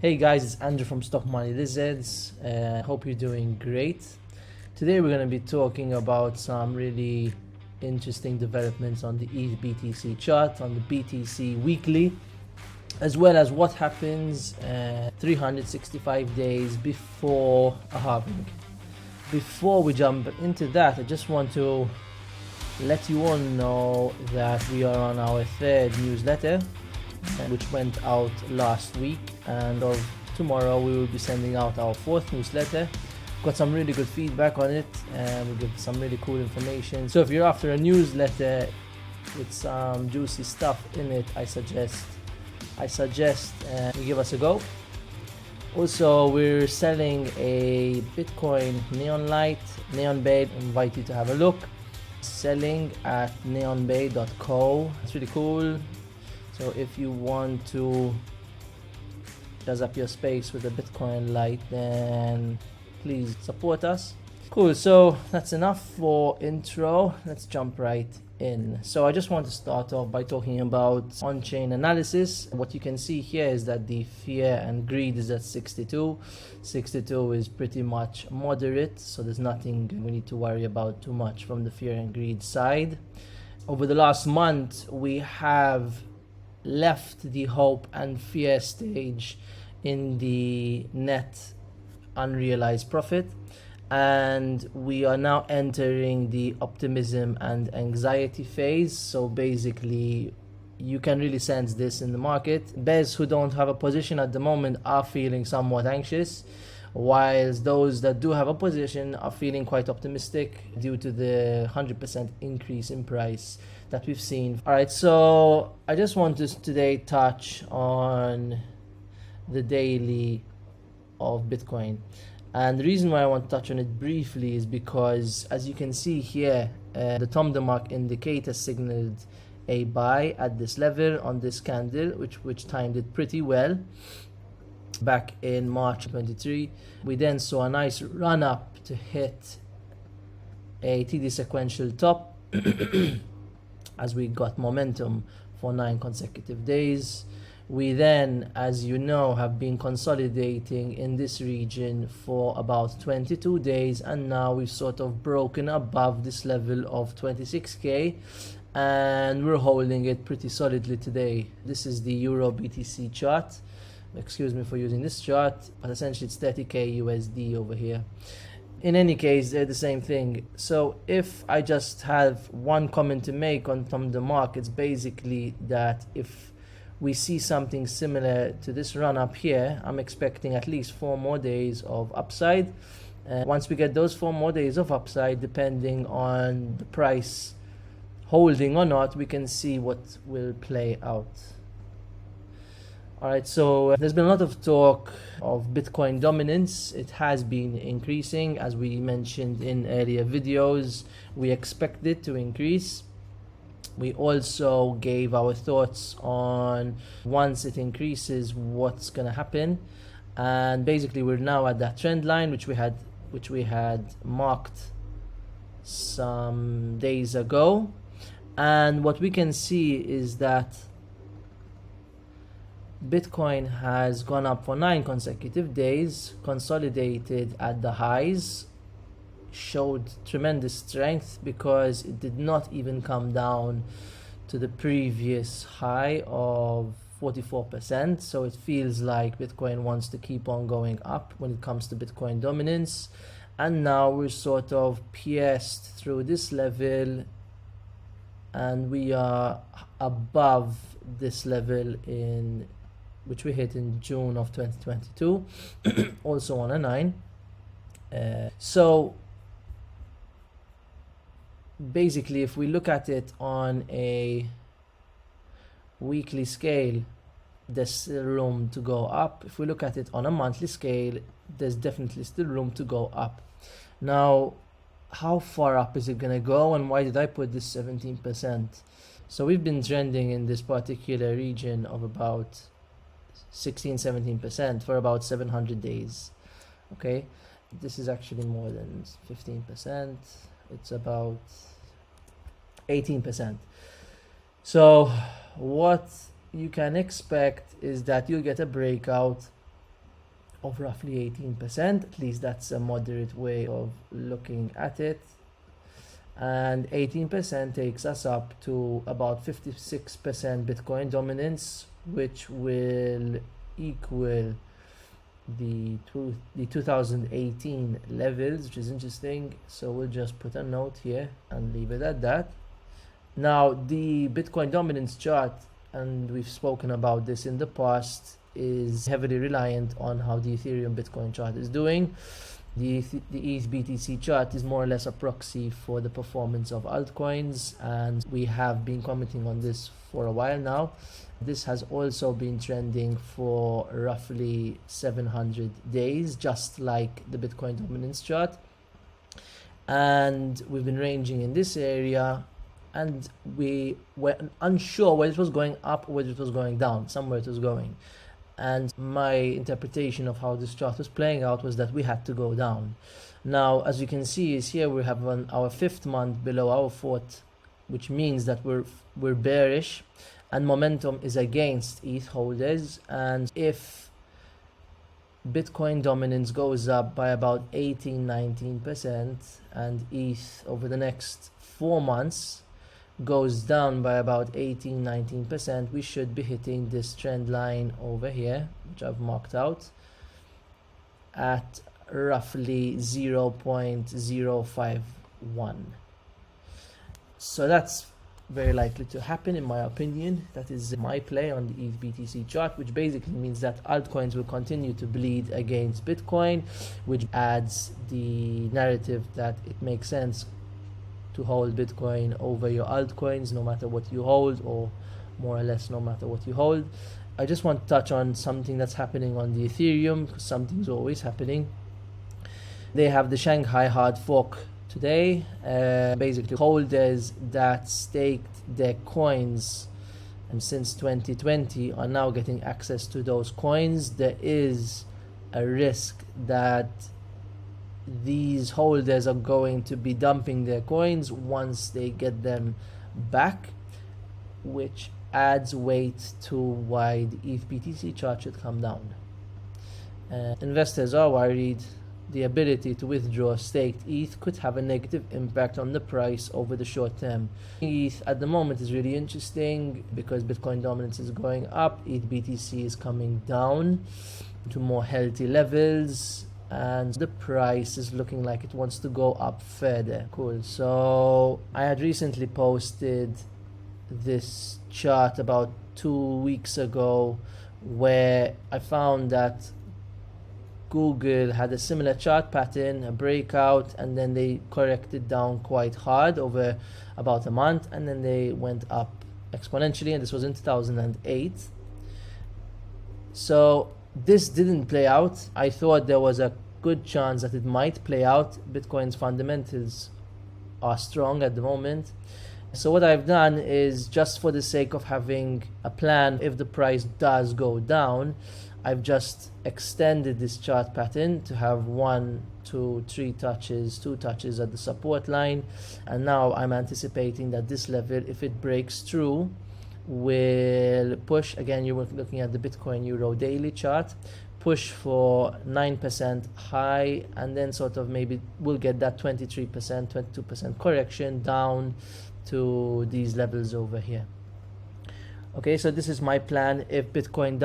Hey guys, it's Andrew from Stock Money Lizards. Hope you're doing great. Today we're going to be talking about some really interesting developments on the ETH BTC chart, on the BTC weekly, as well as what happens 365 days before a halving. Before we jump into that, I just want to let you all know that we are on our third newsletter, which went out last week, and of tomorrow we will be sending out our fourth newsletter. Got some really good feedback on it, and we give some really cool information. So if you're after a newsletter with some juicy stuff in it, I suggest you give us a go. Also, we're selling a Bitcoin neon light, Neon Bay. I invite you to have a look. Selling at neonbay.co. It's really cool. So if you want to jazz up your space with a Bitcoin light, then please support us. Cool, so that's enough for intro. Let's jump right in. So I just want to start off by talking about on-chain analysis. What you can see here is that the fear and greed is at 62. 62 is pretty much moderate, so there's nothing we need to worry about too much from the fear and greed side. Over the last month, we have left the hope and fear stage in the net unrealized profit, and we are now entering the optimism and anxiety phase. So basically you can really sense this in the market. Bears who don't have a position at the moment are feeling somewhat anxious, whilst those that do have a position are feeling quite optimistic due to the 100% increase in price that we've seen. Alright, so I just want to today touch on the daily of Bitcoin. And the reason why I want to touch on it briefly is because, as you can see here, the Tom DeMark indicator signaled a buy at this level on this candle, which timed it pretty well back in March 23. We then saw a nice run up to hit a TD sequential top as we got momentum for 9 consecutive days. We then, as you know, have been consolidating in this region for about 22 days, and now we've sort of broken above this level of 26k, and we're holding it pretty solidly today. This is the Euro BTC chart. Excuse me for using this chart, but essentially it's 30k USD over here. In any case, they're the same thing. So if I just have one comment to make on Tom DeMark, it's basically that if we see something similar to this run up here, I'm expecting at least 4 more days of upside. Once we get those 4 more days of upside, depending on the price holding or not, we can see what will play out. Alright, so there's been a lot of talk of Bitcoin dominance. It has been increasing, as we mentioned in earlier videos. We expect it to increase. We also gave our thoughts on, once it increases, what's gonna happen. And basically we're now at that trend line which we had marked some days ago. And what we can see is that Bitcoin has gone up for 9 consecutive days, consolidated at the highs, showed tremendous strength because it did not even come down to the previous high of 44%. So it feels like Bitcoin wants to keep on going up when it comes to Bitcoin dominance. And now we're sort of pierced through this level, and we are above this level in which we hit in June of 2022, also on a 9. So basically, if we look at it on a weekly scale, there's still room to go up. If we look at it on a monthly scale, there's definitely still room to go up. Now, how far up is it gonna go, and why did I put this 17%? So we've been trending in this particular region of about 16-17% for about 700 days. Okay, this is actually more than 15%. It's about 18%. So what you can expect is that you'll get a breakout of roughly 18%. At least that's a moderate way of looking at it. And 18% takes us up to about 56% Bitcoin dominance, which will equal the 2018 levels, which is interesting. So we'll just put a note here and leave it at that. Now, the Bitcoin dominance chart, and we've spoken about this in the past, is heavily reliant on how the Ethereum Bitcoin chart is doing. The ETH BTC chart is more or less a proxy for the performance of altcoins, and we have been commenting on this for a while now. This has also been trending for roughly 700 days, just like the Bitcoin dominance chart. And we've been ranging in this area, and we were unsure whether it was going up or whether it was going down. Somewhere it was going. And my interpretation of how this chart was playing out was that we had to go down. Now, as you can see, is here we have our 5th month below our 4th, which means that we're bearish, and momentum is against ETH holders. And if Bitcoin dominance goes up by about 18-19%, and ETH over the next 4 months goes down by about 18-19%, we should be hitting this trend line over here, which I've marked out, at roughly 0.051. So that's very likely to happen, in my opinion. That is my play on the ETH BTC chart, which basically means that altcoins will continue to bleed against Bitcoin, which adds the narrative that it makes sense to hold Bitcoin over your altcoins, no matter what you hold, or more or less no matter what you hold. I just want to touch on something that's happening on the Ethereum, because something's always happening. They have the Shanghai hard fork today. Basically, holders that staked their coins and since 2020 are now getting access to those coins. There is a risk that these holders are going to be dumping their coins once they get them back, which adds weight to why the ETH BTC chart should come down. Investors are worried the ability to withdraw staked ETH could have a negative impact on the price over the short term. ETH at the moment is really interesting because Bitcoin dominance is going up, ETH BTC is coming down to more healthy levels, and the price is looking like it wants to go up further. Cool. So I had recently posted this chart about 2 weeks ago where I found that Google had a similar chart pattern, a breakout, and then they corrected down quite hard over about a month, and then they went up exponentially, and this was in 2008. So this didn't play out. I thought there was a good chance that it might play out. Bitcoin's fundamentals are strong at the moment. So what I've done is, just for the sake of having a plan if the price does go down, I've just extended this chart pattern to have 1, 2, 3 touches, 2 touches at the support line. And now I'm anticipating that this level, if it breaks through, will push. Again, you're looking at the Bitcoin Euro daily chart, push for 9% high, and then sort of maybe we'll get that 23%, 22% correction down to these levels over here. Okay, so this is my plan if Bitcoin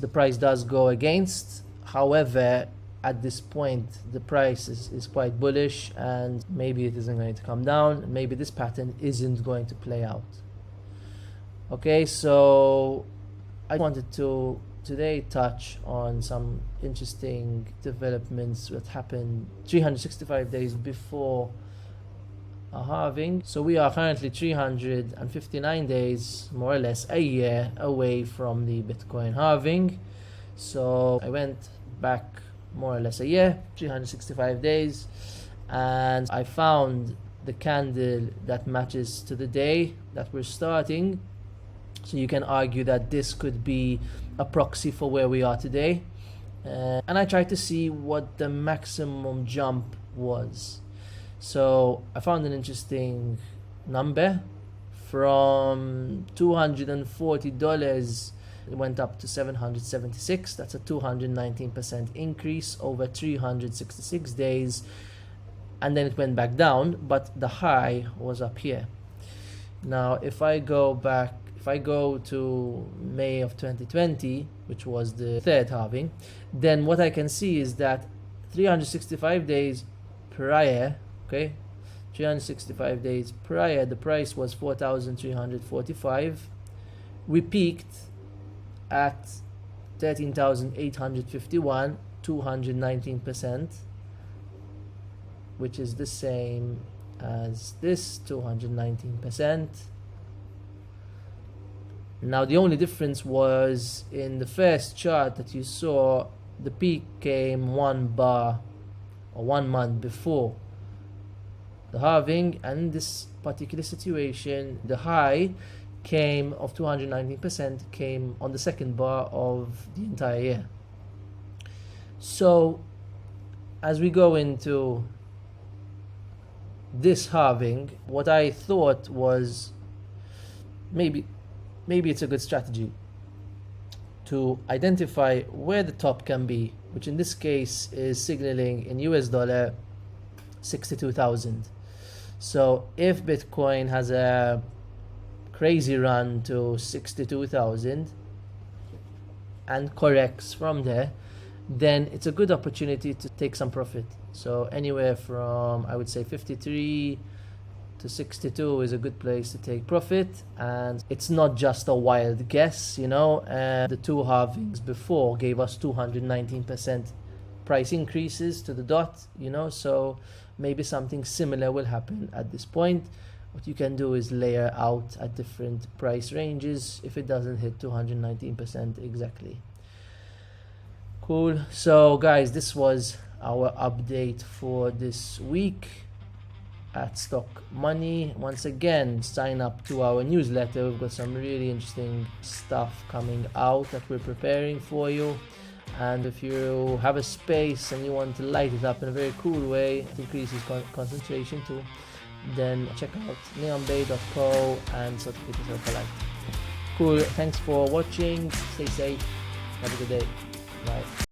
the price does go against. However, at this point the price is quite bullish, and maybe it isn't going to come down. Maybe this pattern isn't going to play out. Okay, so I wanted to today touch on some interesting developments that happened 365 days before a halving. So we are currently 359 days, more or less a year away from the Bitcoin halving. So I went back more or less a year, 365 days, and I found the candle that matches to the day that we're starting. So you can argue that this could be a proxy for where we are today. And I tried to see what the maximum jump was. So I found an interesting number from $240 It went up to 776. That's a 219% increase over 366 days. And then it went back down, but the high was up here. Now, if I go to May of 2020, which was the third halving, then what I can see is that 365 days prior, okay, 365 days prior, the price was 4,345. We peaked at 13,851, 219%, which is the same as this, 219%. Now the only difference was in the first chart that you saw, the peak came 1 bar or 1 month before the halving, and in this particular situation the high came of 219% came on the second bar of the entire year. So as we go into this halving, what I thought was maybe it's a good strategy to identify where the top can be, which in this case is signaling in US dollar 62,000. So if Bitcoin has a crazy run to 62,000 and corrects from there, then it's a good opportunity to take some profit. So anywhere from, I would say, 53 to 62 is a good place to take profit, and it's not just a wild guess, you know. The two halvings before gave us 219% price increases to the dot, you know, so maybe something similar will happen at this point. What you can do is layer out at different price ranges if it doesn't hit 219% exactly. Cool. So guys, this was our update for this week at Stock Money. Once again, sign up to our newsletter. We've got some really interesting stuff coming out that we're preparing for you. And if you have a space and you want to light it up in a very cool way, it increases concentration too, then check out neonbay.co and certificate yourself a light. Cool. Thanks for watching. Stay safe. Have a good day. Bye.